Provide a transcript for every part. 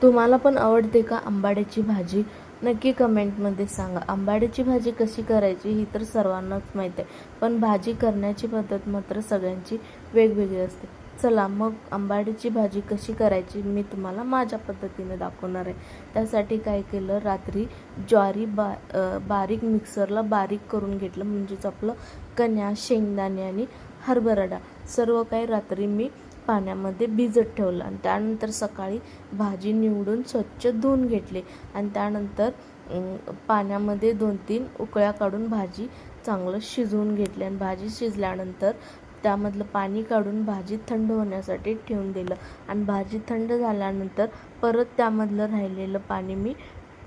तुम्हाला पण आवडते का आंबाड्याची भाजी? नक्की कमेंटमध्ये सांगा. आंबाड्याची भाजी कशी करायची ही तर सर्वांनाच माहीत आहे, पण भाजी करण्याची पद्धत मात्र सगळ्यांची वेगवेगळी असते. चला मग आंबाड्याची भाजी कशी करायची मी तुम्हाला माझ्या पद्धतीने दाखवणार आहे. त्यासाठी काय केलं, रात्री ज्वारी बारीक मिक्सरला बारीक करून घेतलं, म्हणजेच आपलं कण्या, शेंगदाणे आणि हरभरा डाळ सर्व काही रात्री मी पाण्यामध्ये भिजत ठेवलं आणि त्यानंतर सकाळी भाजी निवडून स्वच्छ धुवून घेतली आणि त्यानंतर पाण्यामध्ये 2-3 उकळ्या काढून भाजी चांगलं शिजवून घेतली आणि भाजी शिजल्यानंतर त्यामधलं पाणी काढून भाजी थंड होण्यासाठी ठेवून दिलं आणि भाजी थंड झाल्यानंतर परत त्यामधलं राहिलेलं पाणी मी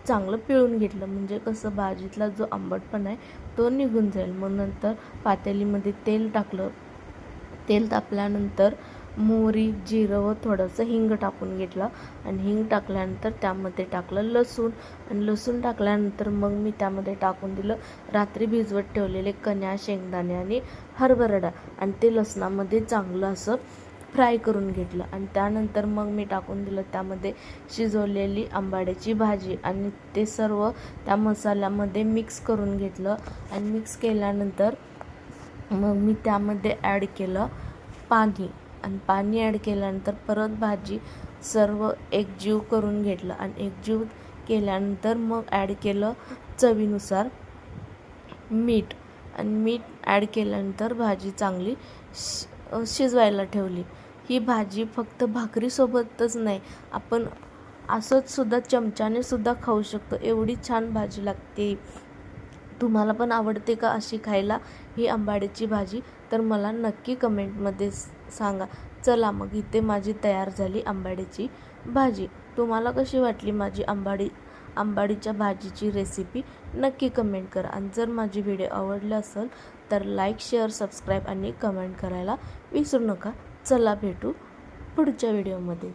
चांगलं पिळून घेतलं, म्हणजे कसं भाजीतला जो आंबटपणा आहे तो निघून जाईल. मग नंतर पातेलीमध्ये तेल टाकलं. तेल तापल्यानंतर मोहरी, जिरं व थोडंसं हिंग टाकून घेतलं आणि हिंग टाकल्यानंतर त्यामध्ये टाकलं लसूण आणि लसूण टाकल्यानंतर मग मी त्यामध्ये टाकून दिलं रात्री भिजवत ठेवलेले कण्या, शेंगदाणे आणि हरभरा डाळ आणि ते लसणामध्ये चांगलं असं फ्राय करून घेतलं आणि त्यानंतर मग मी टाकून दिलं त्यामध्ये शिजवलेली आंबाड्याची भाजी आणि ते सर्व त्या मसाल्यामध्ये मिक्स करून घेतलं आणि मिक्स केल्यानंतर मग मी त्यामध्ये ॲड केलं पाणी आणि पाणी ॲड केल्यानंतर परत भाजी सर्व एकजीव करून घेतलं आणि एकजीव केल्यानंतर मग ॲड केलं चवीनुसार मीठ आणि मीठ ॲड केल्यानंतर भाजी चांगली शिजवायला ठेवली. ही भाजी फक्त भाकरीसोबतच नाही, आपण असंच सुद्धा चमच्याने सुद्धा खाऊ शकतो, एवढी छान भाजी लागते. तुम्हाला पण आवडते का अशी खायला ही आंबाड्याची भाजी? तर मला नक्की कमेंटमध्ये सांगा. चला मग इथे माझी तयार झाली आंबाड्याची भाजी. तुम्हाला कशी वाटली माझी आंबाडीच्या भाजीची रेसिपी? नक्की कमेंट करा आणि जर माझी व्हिडिओ आवडली असेल तर लाईक, शेअर, सबस्क्राईब आणि कमेंट करायला विसरू नका. चला भेटू पुढच्या व्हिडिओमध्ये.